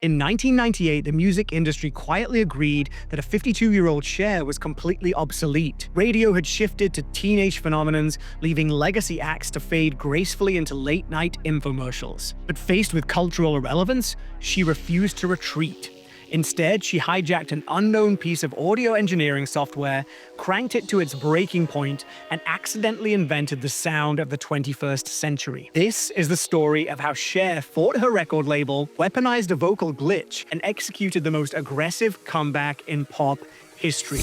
In 1998, the music industry quietly agreed that a 52-year-old Cher was completely obsolete. Radio had shifted to teenage phenomenons, leaving legacy acts to fade gracefully into late-night infomercials. But faced with cultural irrelevance, she refused to retreat. Instead, she hijacked an unknown piece of audio engineering software, cranked it to its breaking point, and accidentally invented the sound of the 21st century. This is the story of how Cher fought her record label, weaponized a vocal glitch, and executed the most aggressive comeback in pop history.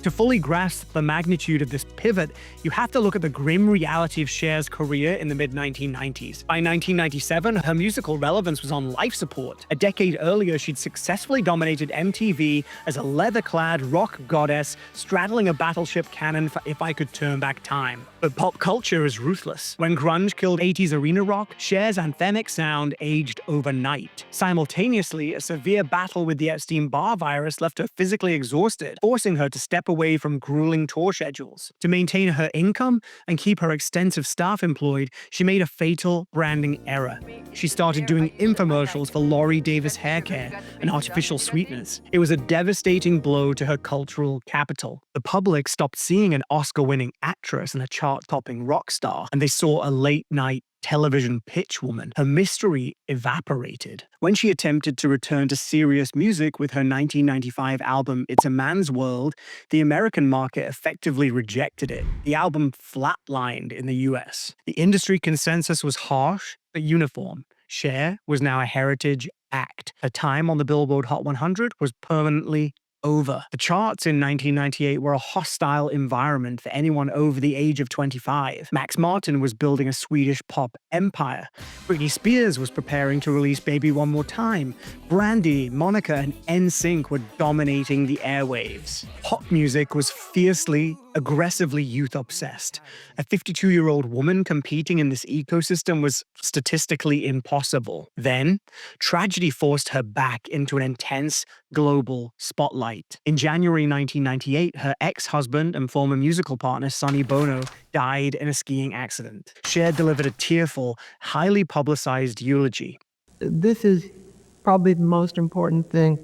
To fully grasp the magnitude of this pivot, you have to look at the grim reality of Cher's career in the mid-1990s. By 1997, her musical relevance was on life support. A decade earlier, she'd successfully dominated MTV as a leather-clad rock goddess straddling a battleship cannon for If I Could Turn Back Time. But pop culture is ruthless. When grunge killed 80s arena rock, Cher's anthemic sound aged overnight. Simultaneously, a severe battle with the Epstein-Barr virus left her physically exhausted, forcing her to step away from grueling tour schedules. To maintain her income and keep her extensive staff employed, she made a fatal branding error. She started doing infomercials for Laurie Davis hair care and artificial sweeteners. It was a devastating blow to her cultural capital. The public stopped seeing an Oscar-winning actress and a chart-topping rock star, and they saw a late-night television pitch woman. Her mystery evaporated. When she attempted to return to serious music with her 1995 album It's a Man's World, the American market effectively rejected it. The album flatlined in the US. The industry consensus was harsh but uniform. Cher was now a heritage act. Her time on the Billboard Hot 100 was permanently over. The charts in 1998 were a hostile environment for anyone over the age of 25. Max Martin was building a Swedish pop empire. Britney Spears was preparing to release Baby One More Time. Brandy, Monica, and NSYNC were dominating the airwaves. Pop music was fiercely, aggressively youth-obsessed. A 52-year-old woman competing in this ecosystem was statistically impossible. Then, tragedy forced her back into an intense global spotlight. In January 1998, her ex-husband and former musical partner Sonny Bono died in a skiing accident. Cher delivered a tearful, highly publicized eulogy. This is probably the most important thing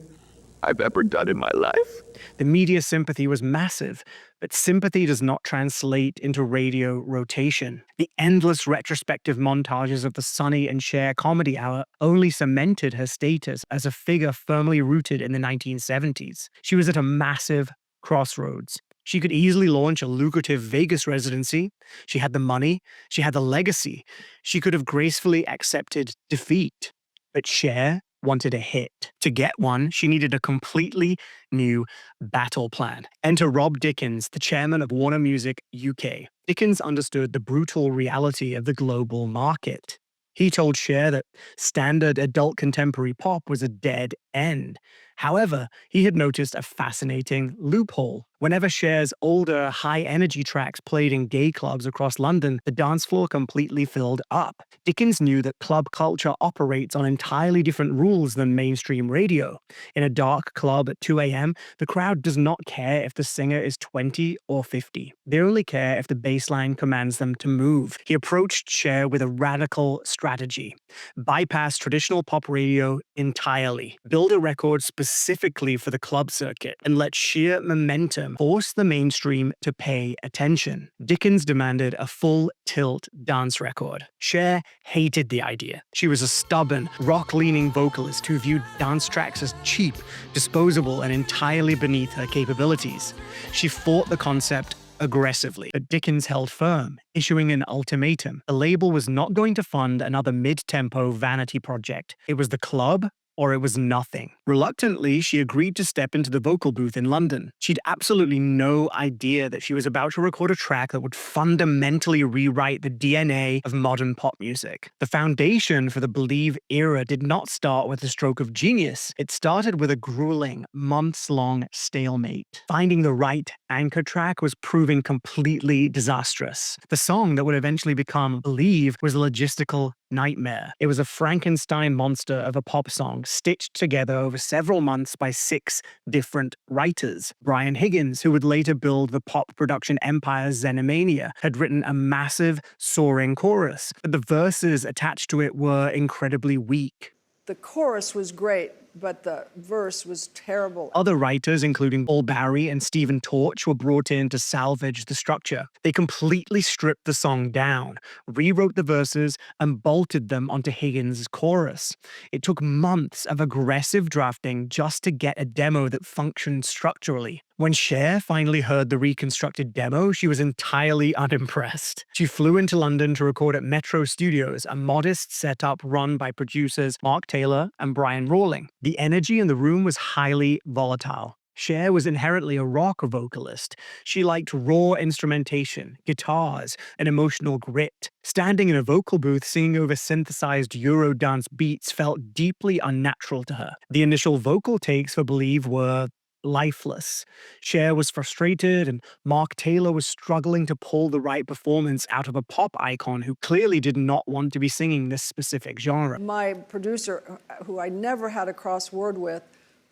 I've ever done in my life. The media sympathy was massive, but sympathy does not translate into radio rotation. The endless retrospective montages of the Sonny and Cher comedy hour only cemented her status as a figure firmly rooted in the 1970s. She was at a massive crossroads. She could easily launch a lucrative Vegas residency. She had the money. She had the legacy. She could have gracefully accepted defeat. But Cher wanted a hit. To get one, she needed a completely new battle plan. Enter Rob Dickens, the chairman of Warner Music UK. Dickens understood the brutal reality of the global market. He told Cher that standard adult contemporary pop was a dead end. However, he had noticed a fascinating loophole. Whenever Cher's older, high-energy tracks played in gay clubs across London, the dance floor completely filled up. Dickens knew that club culture operates on entirely different rules than mainstream radio. In a dark club at 2 a.m., the crowd does not care if the singer is 20 or 50. They only care if the bass line commands them to move. He approached Cher with a radical strategy. Bypass traditional pop radio entirely. Build a record specifically for the club circuit, and let sheer momentum force the mainstream to pay attention. Dickens demanded a full-tilt dance record. Cher hated the idea. She was a stubborn, rock-leaning vocalist who viewed dance tracks as cheap, disposable, and entirely beneath her capabilities. She fought the concept aggressively, but Dickens held firm, issuing an ultimatum. The label was not going to fund another mid-tempo vanity project. It was the club or it was nothing. Reluctantly, she agreed to step into the vocal booth in London. She'd absolutely no idea that she was about to record a track that would fundamentally rewrite the DNA of modern pop music. The foundation for the Believe era did not start with a stroke of genius. It started with a grueling, months-long stalemate. Finding the right anchor track was proving completely disastrous. The song that would eventually become Believe was a logistical nightmare. It was a Frankenstein monster of a pop song stitched together over several months by 6 different writers. Brian Higgins, who would later build the pop production empire Xenomania, had written a massive, soaring chorus, but the verses attached to it were incredibly weak. The chorus was great, but the verse was terrible. Other writers, including Paul Barry and Stephen Torch, were brought in to salvage the structure. They completely stripped the song down, rewrote the verses, and bolted them onto Higgins' chorus. It took months of aggressive drafting just to get a demo that functioned structurally. When Cher finally heard the reconstructed demo, she was entirely unimpressed. She flew into London to record at Metro Studios, a modest setup run by producers Mark Taylor and Brian Rawling. The energy in the room was highly volatile. Cher was inherently a rock vocalist. She liked raw instrumentation, guitars, and emotional grit. Standing in a vocal booth singing over synthesized Eurodance beats felt deeply unnatural to her. The initial vocal takes for Believe were lifeless. Cher was frustrated, and Mark Taylor was struggling to pull the right performance out of a pop icon who clearly did not want to be singing this specific genre. My producer, who I never had a cross word with,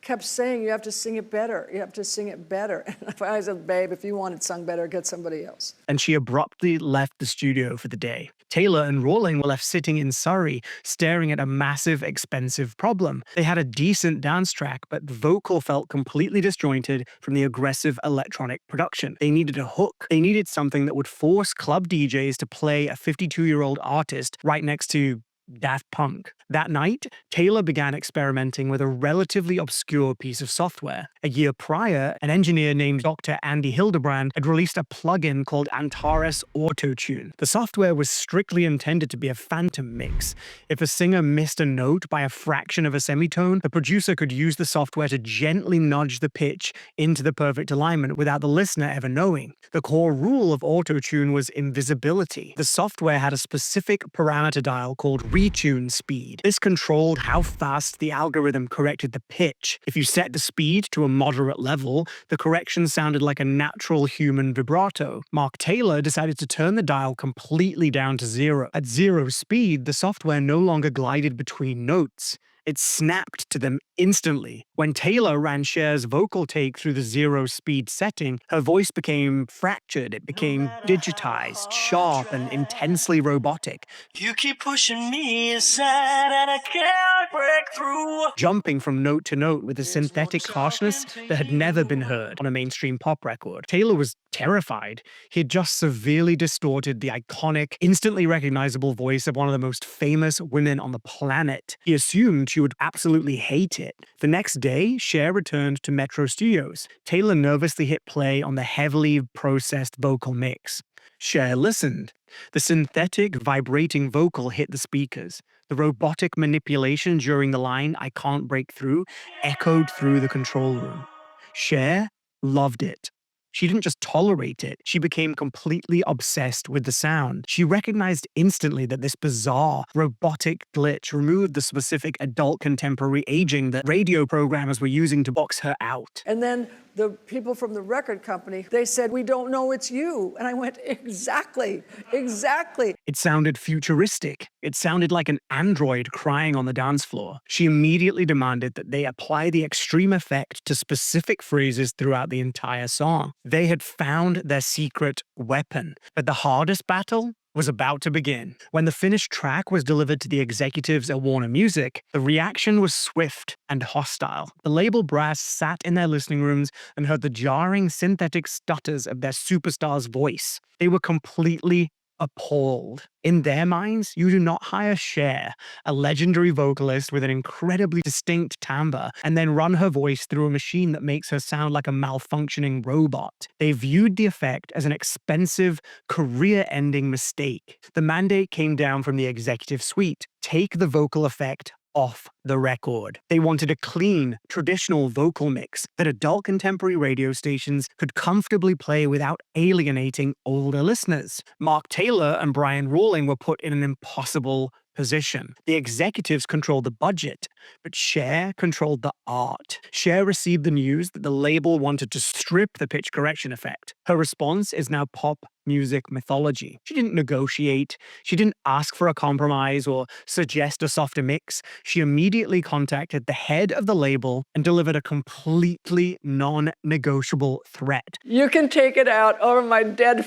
kept saying, you have to sing it better. You have to sing it better. And I said, babe, if you want it sung better, get somebody else. And she abruptly left the studio for the day. Taylor and Rawling were left sitting in Surrey, staring at a massive, expensive problem. They had a decent dance track, but the vocal felt completely disjointed from the aggressive electronic production. They needed a hook. They needed something that would force club DJs to play a 52-year-old artist right next to Daft Punk. That night, Taylor began experimenting with a relatively obscure piece of software. A year prior, an engineer named Dr. Andy Hildebrand had released a plugin called Antares Auto-Tune. The software was strictly intended to be a phantom mix. If a singer missed a note by a fraction of a semitone, the producer could use the software to gently nudge the pitch into the perfect alignment without the listener ever knowing. The core rule of Auto-Tune was invisibility. The software had a specific parameter dial called retune speed. This controlled how fast the algorithm corrected the pitch. If you set the speed to a moderate level, the correction sounded like a natural human vibrato. Mark Taylor decided to turn the dial completely down to 0. At 0 speed, the software no longer glided between notes. It snapped to them instantly. When Taylor ran Cher's vocal take through the 0 speed setting, her voice became fractured. It became digitized, sharp, and intensely robotic. You keep pushing me aside and I can't break through. Jumping from note to note with a synthetic harshness that had never been heard on a mainstream pop record. Taylor was terrified. He had just severely distorted the iconic, instantly recognizable voice of one of the most famous women on the planet. He assumed she would absolutely hate it. The next day, Cher returned to Metro Studios. Taylor nervously hit play on the heavily processed vocal mix. Cher listened. The synthetic, vibrating vocal hit the speakers. The robotic manipulation during the line, "I can't break through," echoed through the control room. Cher loved it. She didn't just tolerate it, she became completely obsessed with the sound. She recognized instantly that this bizarre, robotic glitch removed the specific adult contemporary aging that radio programmers were using to box her out. And then the people from the record company, they said, we don't know it's you. And I went, exactly, exactly. It sounded futuristic. It sounded like an android crying on the dance floor. She immediately demanded that they apply the extreme effect to specific phrases throughout the entire song. They had found their secret weapon. But the hardest battle was about to begin. When the finished track was delivered to the executives at Warner Music, the reaction was swift and hostile. The label brass sat in their listening rooms and heard the jarring synthetic stutters of their superstar's voice. They were completely appalled. In their minds, you do not hire Cher, a legendary vocalist with an incredibly distinct timbre, and then run her voice through a machine that makes her sound like a malfunctioning robot. They viewed the effect as an expensive, career-ending mistake. The mandate came down from the executive suite. Take the vocal effect off the record. They wanted a clean, traditional vocal mix that adult contemporary radio stations could comfortably play without alienating older listeners. Mark Taylor and Brian Rawling were put in an impossible position. The executives controlled the budget, but Cher controlled the art. Cher received the news that the label wanted to strip the pitch correction effect. Her response is now pop music mythology. She didn't negotiate, she didn't ask for a compromise or suggest a softer mix. She immediately contacted the head of the label and delivered a completely non-negotiable threat. You can take it out over my dead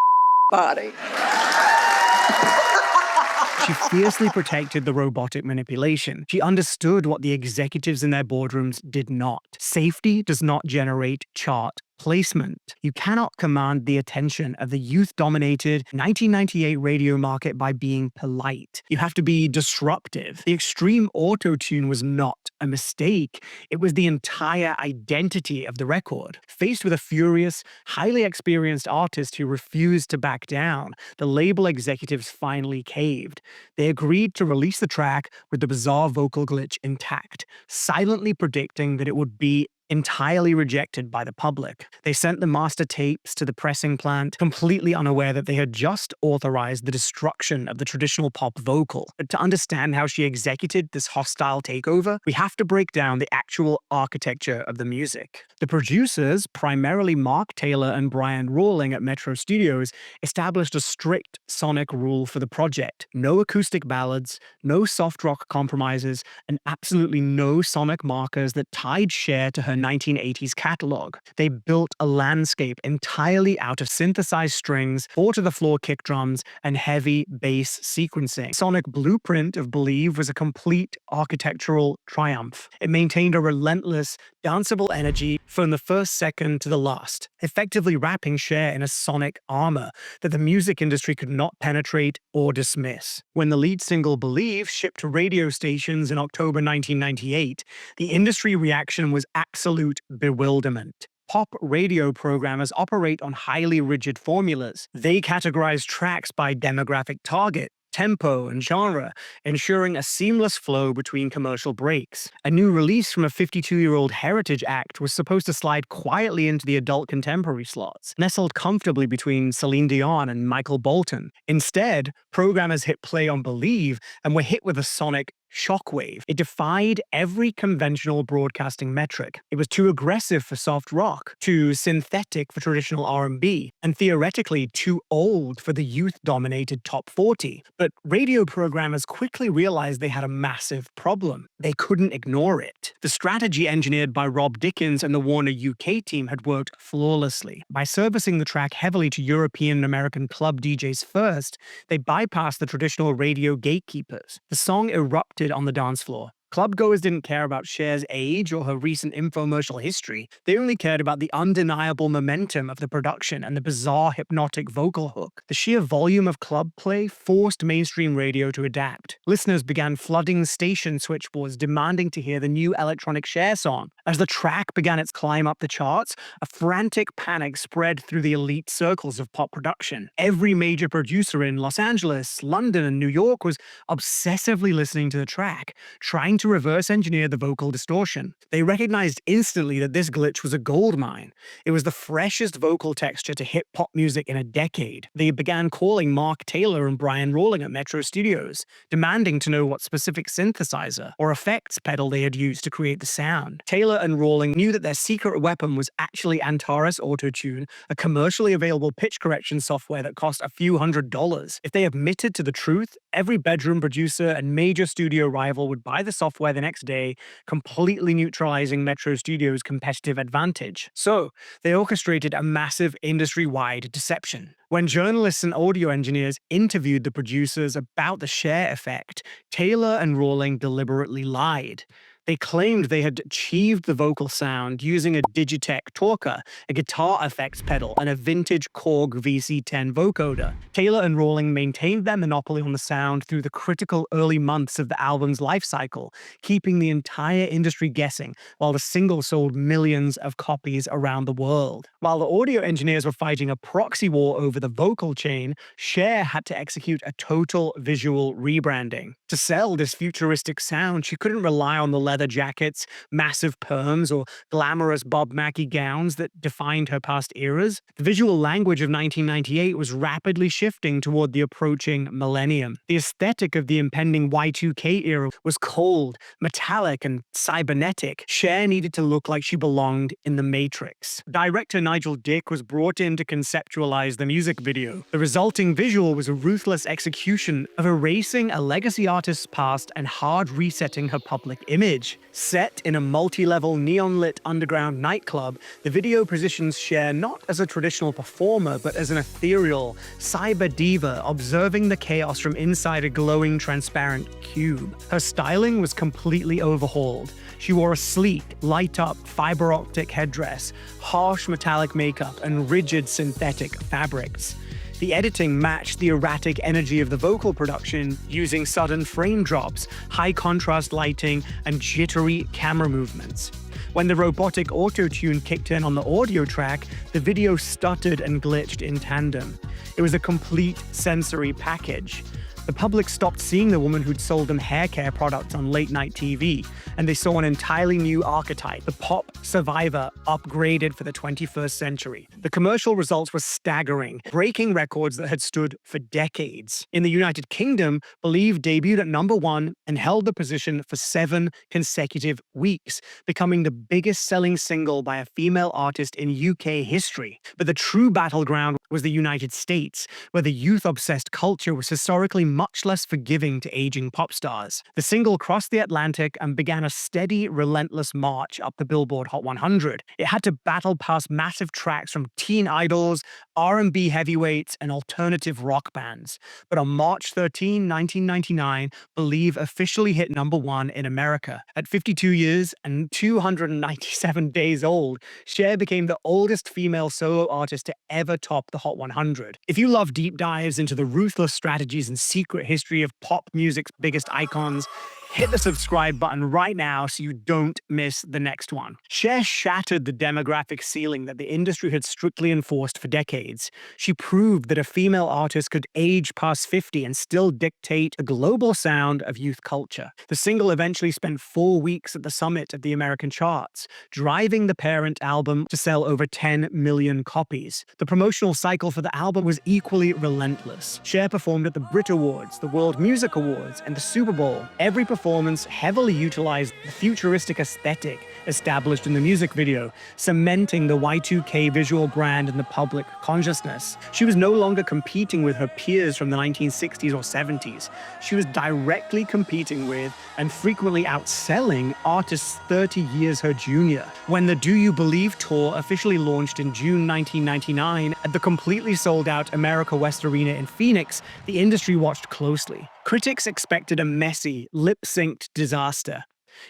body. She fiercely protected the robotic manipulation. She understood what the executives in their boardrooms did not. Safety does not generate chart placement. You cannot command the attention of the youth-dominated 1998 radio market by being polite. You have to be disruptive. The extreme auto-tune was not a mistake. It was the entire identity of the record. Faced with a furious, highly experienced artist who refused to back down, the label executives finally caved. They agreed to release the track with the bizarre vocal glitch intact, silently predicting that it would be entirely rejected by the public. They sent the master tapes to the pressing plant, completely unaware that they had just authorized the destruction of the traditional pop vocal. But to understand how she executed this hostile takeover, we have to break down the actual architecture of the music. The producers, primarily Mark Taylor and Brian Rawling at Metro Studios, established a strict sonic rule for the project. No acoustic ballads, no soft rock compromises, and absolutely no sonic markers that tied Cher to her 1980s catalog. They built a landscape entirely out of synthesized strings, four-to-the-floor kick drums, and heavy bass sequencing. Sonic blueprint of Believe was a complete architectural triumph. It maintained a relentless, danceable energy from the first second to the last, effectively wrapping Cher in a sonic armor that the music industry could not penetrate or dismiss. When the lead single Believe shipped to radio stations in October 1998, the industry reaction was absolute bewilderment. Pop radio programmers operate on highly rigid formulas. They categorize tracks by demographic target, tempo, and genre, ensuring a seamless flow between commercial breaks. A new release from a 52-year-old heritage act was supposed to slide quietly into the adult contemporary slots, nestled comfortably between Celine Dion and Michael Bolton. Instead, programmers hit play on Believe and were hit with a sonic shockwave. It defied every conventional broadcasting metric. It was too aggressive for soft rock, too synthetic for traditional R&B, and theoretically too old for the youth-dominated top 40. But radio programmers quickly realized they had a massive problem. They couldn't ignore it. The strategy engineered by Rob Dickens and the Warner UK team had worked flawlessly. By servicing the track heavily to European and American club DJs first, they bypassed the traditional radio gatekeepers. The song erupted on the dance floor. Clubgoers didn't care about Cher's age or her recent infomercial history. They only cared about the undeniable momentum of the production and the bizarre hypnotic vocal hook. The sheer volume of club play forced mainstream radio to adapt. Listeners began flooding station switchboards demanding to hear the new electronic Cher song. As the track began its climb up the charts, a frantic panic spread through the elite circles of pop production. Every major producer in Los Angeles, London, and New York was obsessively listening to the track, trying to reverse engineer the vocal distortion. They recognized instantly that this glitch was a goldmine. It was the freshest vocal texture to hit pop music in a decade. They began calling Mark Taylor and Brian Rawling at Metro Studios, demanding to know what specific synthesizer or effects pedal they had used to create the sound. Taylor and Rawling knew that their secret weapon was actually Antares Auto-Tune, a commercially available pitch correction software that cost a few $100s. If they admitted to the truth, every bedroom producer and major studio rival would buy the software the next day, completely neutralizing Metro Studios' competitive advantage. So, they orchestrated a massive industry-wide deception. When journalists and audio engineers interviewed the producers about the Cher effect, Taylor and Rawling deliberately lied. They claimed they had achieved the vocal sound using a Digitech Talker, a guitar effects pedal, and a vintage Korg VC10 vocoder. Taylor and Rawling maintained their monopoly on the sound through the critical early months of the album's life cycle, keeping the entire industry guessing, while the single sold millions of copies around the world. While the audio engineers were fighting a proxy war over the vocal chain, Cher had to execute a total visual rebranding. To sell this futuristic sound, she couldn't rely on the leather leather jackets, massive perms, or glamorous Bob Mackie gowns that defined her past eras. The visual language of 1998 was rapidly shifting toward the approaching millennium. The aesthetic of the impending Y2K era was cold, metallic, and cybernetic. Cher needed to look like she belonged in the Matrix. Director Nigel Dick was brought in to conceptualize the music video. The resulting visual was a ruthless execution of erasing a legacy artist's past and hard resetting her public image. Set in a multi-level neon-lit underground nightclub, the video positions Cher not as a traditional performer, but as an ethereal, cyber diva observing the chaos from inside a glowing, transparent cube. Her styling was completely overhauled. She wore a sleek, light-up, fiber-optic headdress, harsh metallic makeup, and rigid synthetic fabrics. The editing matched the erratic energy of the vocal production, using sudden frame drops, high-contrast lighting, and jittery camera movements. When the robotic auto-tune kicked in on the audio track, the video stuttered and glitched in tandem. It was a complete sensory package. The public stopped seeing the woman who'd sold them hair care products on late-night TV, and they saw an entirely new archetype, the pop survivor upgraded for the 21st century. The commercial results were staggering, breaking records that had stood for decades. In the United Kingdom, Believe debuted at #1 and held the position for 7 consecutive weeks, becoming the biggest-selling single by a female artist in UK history. But the true battleground was the United States, where the youth-obsessed culture was historically much less forgiving to aging pop stars. The single crossed the Atlantic and began a steady, relentless march up the Billboard Hot 100. It had to battle past massive tracks from teen idols, R&B heavyweights, and alternative rock bands. But on March 13, 1999, Believe officially hit #1 in America. At 52 years and 297 days old, Cher became the oldest female solo artist to ever top the Hot 100. If you love deep dives into the ruthless strategies and secret history of pop music's biggest icons, hit the subscribe button right now so you don't miss the next one. Cher shattered the demographic ceiling that the industry had strictly enforced for decades. She proved that a female artist could age past 50 and still dictate the global sound of youth culture. The single eventually spent 4 weeks at the summit of the American charts, driving the parent album to sell over 10 million copies. The promotional cycle for the album was equally relentless. Cher performed at the Brit Awards, the World Music Awards, and the Super Bowl. Every performance heavily utilized the futuristic aesthetic established in the music video, cementing the Y2K visual brand in the public consciousness. She was no longer competing with her peers from the 1960s or 70s. She was directly competing with and frequently outselling artists 30 years her junior. When the Do You Believe tour officially launched in June 1999 at the completely sold-out America West Arena in Phoenix, the industry watched closely. Critics expected a messy, lip-synced disaster.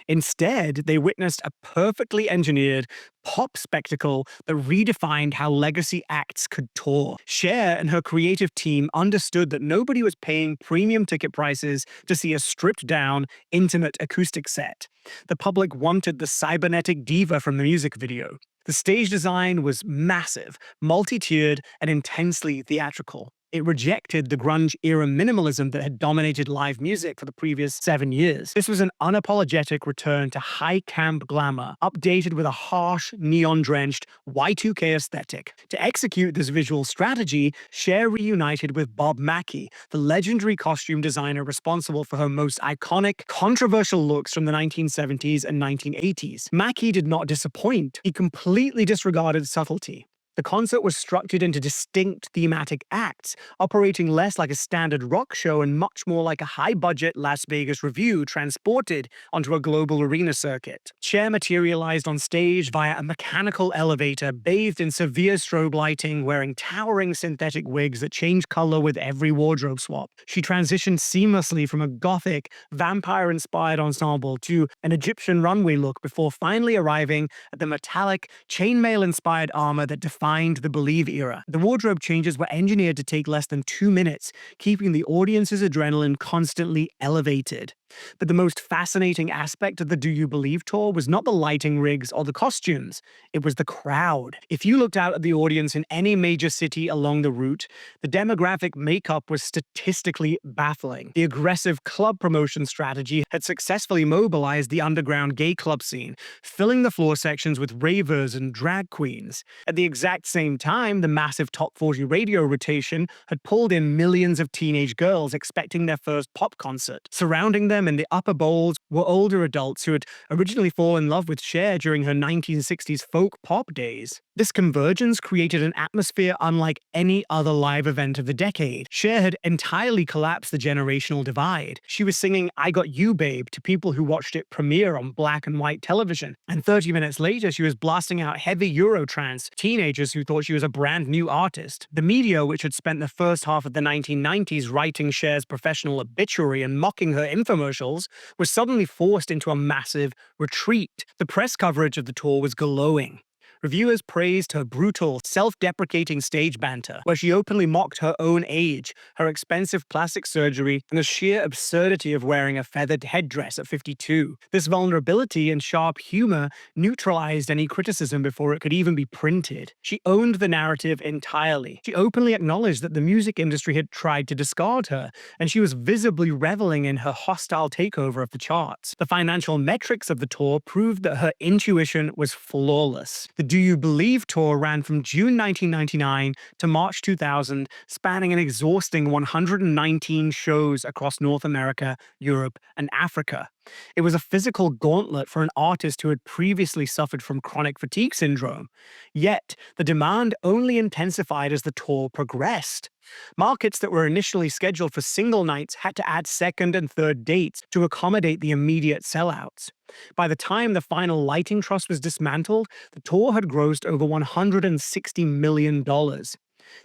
Instead, they witnessed a perfectly engineered pop spectacle that redefined how legacy acts could tour. Cher and her creative team understood that nobody was paying premium ticket prices to see a stripped-down, intimate acoustic set. The public wanted the cybernetic diva from the music video. The stage design was massive, multi-tiered, and intensely theatrical. It rejected the grunge-era minimalism that had dominated live music for the previous 7 years. This was an unapologetic return to high-camp glamour, updated with a harsh, neon-drenched Y2K aesthetic. To execute this visual strategy, Cher reunited with Bob Mackie, the legendary costume designer responsible for her most iconic, controversial looks from the 1970s and 1980s. Mackie did not disappoint. He completely disregarded subtlety. The concert was structured into distinct thematic acts, operating less like a standard rock show and much more like a high-budget Las Vegas revue transported onto a global arena circuit. Cher materialized on stage via a mechanical elevator bathed in severe strobe lighting, wearing towering synthetic wigs that changed color with every wardrobe swap. She transitioned seamlessly from a gothic, vampire-inspired ensemble to an Egyptian runway look before finally arriving at the metallic, chainmail-inspired armor that defined the Believe era. The wardrobe changes were engineered to take less than 2 minutes, keeping the audience's adrenaline constantly elevated. But the most fascinating aspect of the Do You Believe tour was not the lighting rigs or the costumes, it was the crowd. If you looked out at the audience in any major city along the route, the demographic makeup was statistically baffling. The aggressive club promotion strategy had successfully mobilized the underground gay club scene, filling the floor sections with ravers and drag queens. At the exact same time, the massive Top 40 radio rotation had pulled in millions of teenage girls expecting their first pop concert. Surrounding them in the upper bowls were older adults who had originally fallen in love with Cher during her 1960s folk pop days. This convergence created an atmosphere unlike any other live event of the decade. Cher had entirely collapsed the generational divide. She was singing I Got You Babe to people who watched it premiere on black and white television. And 30 minutes later, she was blasting out heavy Eurotrance, teenagers who thought she was a brand new artist. The media, which had spent the first half of the 1990s writing Cher's professional obituary and mocking her infomercials, was suddenly forced into a massive retreat. The press coverage of the tour was glowing. Reviewers praised her brutal, self-deprecating stage banter, where she openly mocked her own age, her expensive plastic surgery, and the sheer absurdity of wearing a feathered headdress at 52. This vulnerability and sharp humor neutralized any criticism before it could even be printed. She owned the narrative entirely. She openly acknowledged that the music industry had tried to discard her, and she was visibly reveling in her hostile takeover of the charts. The financial metrics of the tour proved that her intuition was flawless. The Do You Believe tour ran from June 1999 to March 2000, spanning an exhausting 119 shows across North America, Europe, and Africa. It was a physical gauntlet for an artist who had previously suffered from chronic fatigue syndrome. Yet, the demand only intensified as the tour progressed. Markets that were initially scheduled for single nights had to add second and third dates to accommodate the immediate sellouts. By the time the final lighting truss was dismantled, the tour had grossed over $160 million.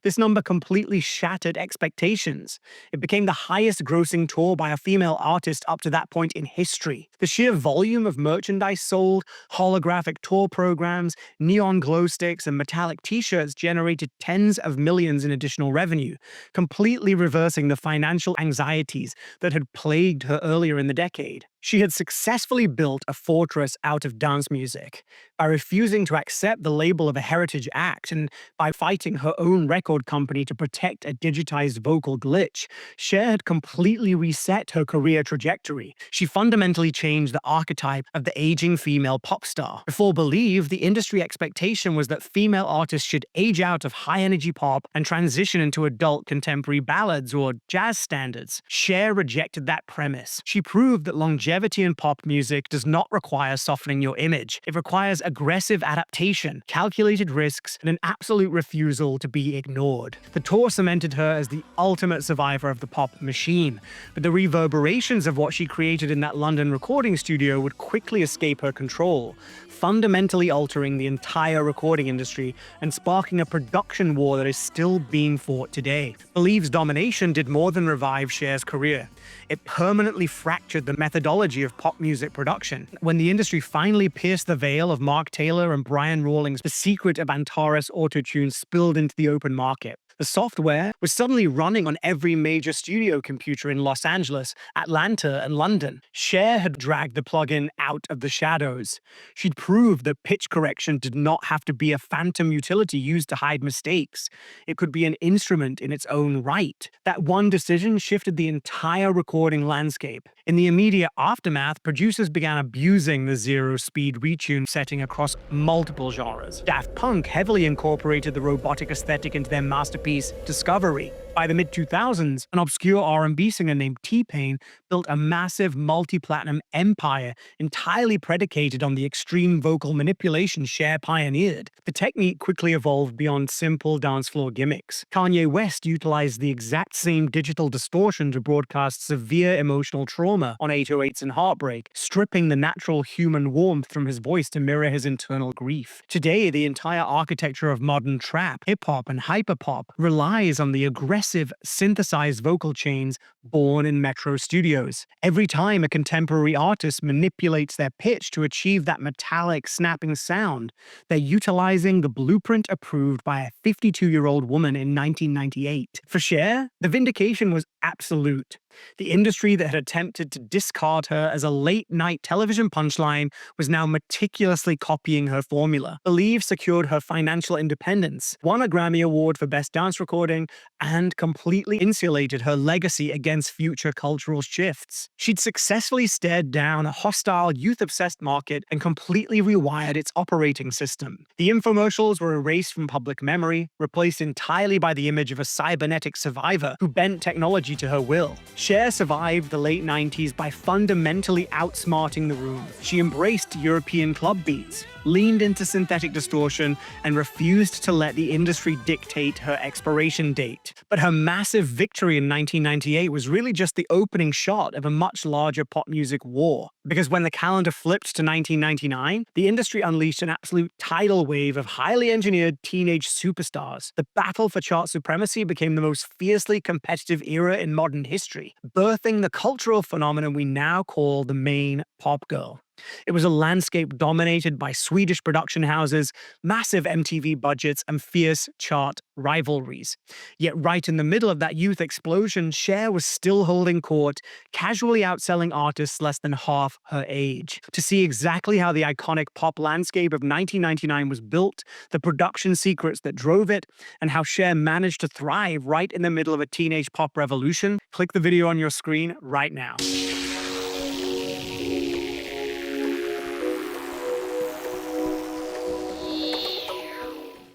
This number completely shattered expectations. It became the highest grossing tour by a female artist up to that point in history. The sheer volume of merchandise sold, holographic tour programs, neon glow sticks, and metallic t-shirts generated tens of millions in additional revenue, completely reversing the financial anxieties that had plagued her earlier in the decade. She had successfully built a fortress out of dance music. By refusing to accept the label of a heritage act and by fighting her own record company to protect a digitized vocal glitch, Cher had completely reset her career trajectory. She fundamentally changed the archetype of the aging female pop star. Before Believe, the industry expectation was that female artists should age out of high-energy pop and transition into adult contemporary ballads or jazz standards. Cher rejected that premise. She proved that longevity in pop music does not require softening your image. It requires aggressive adaptation, calculated risks, and an absolute refusal to be ignored. The tour cemented her as the ultimate survivor of the pop machine, but the reverberations of what she created in that London recording studio would quickly escape her control, fundamentally altering the entire recording industry and sparking a production war that is still being fought today. Believe's domination did more than revive Cher's career. It permanently fractured the methodology of pop music production. When the industry finally pierced the veil of Mark Taylor and Brian Rawlings, the secret of Antares Auto-Tune spilled into the open market. The software was suddenly running on every major studio computer in Los Angeles, Atlanta, and London. Cher had dragged the plugin out of the shadows. She'd proved that pitch correction did not have to be a phantom utility used to hide mistakes. It could be an instrument in its own right. That one decision shifted the entire recording landscape. In the immediate aftermath, producers began abusing the zero-speed retune setting across multiple genres. Daft Punk heavily incorporated the robotic aesthetic into their masterpiece, Discovery. By the mid-2000s, an obscure R&B singer named T-Pain built a massive multi-platinum empire entirely predicated on the extreme vocal manipulation Cher pioneered. The technique quickly evolved beyond simple dance floor gimmicks. Kanye West utilized the exact same digital distortion to broadcast severe emotional trauma on 808s and Heartbreak, stripping the natural human warmth from his voice to mirror his internal grief. Today, the entire architecture of modern trap, hip-hop, and hyperpop relies on the aggressive synthesized vocal chains born in Metro Studios. Every time a contemporary artist manipulates their pitch to achieve that metallic, snapping sound, they're utilizing the blueprint approved by a 52-year-old woman in 1998. For Cher, the vindication was absolute. The industry that had attempted to discard her as a late-night television punchline was now meticulously copying her formula. Believe secured her financial independence, won a Grammy Award for Best Dance Recording, and completely insulated her legacy against future cultural shifts. She'd successfully stared down a hostile, youth-obsessed market and completely rewired its operating system. The infomercials were erased from public memory, replaced entirely by the image of a cybernetic survivor who bent technology to her will. Cher survived the late 90s by fundamentally outsmarting the room. She embraced European club beats, leaned into synthetic distortion, and refused to let the industry dictate her expiration date. But her massive victory in 1998 was really just the opening shot of a much larger pop music war. Because when the calendar flipped to 1999, the industry unleashed an absolute tidal wave of highly engineered teenage superstars. The battle for chart supremacy became the most fiercely competitive era in modern history, birthing the cultural phenomenon we now call the main pop girl. It was a landscape dominated by Swedish production houses, massive MTV budgets, and fierce chart rivalries. Yet right in the middle of that youth explosion, Cher was still holding court, casually outselling artists less than half her age. To see exactly how the iconic pop landscape of 1999 was built, the production secrets that drove it, and how Cher managed to thrive right in the middle of a teenage pop revolution, click the video on your screen right now.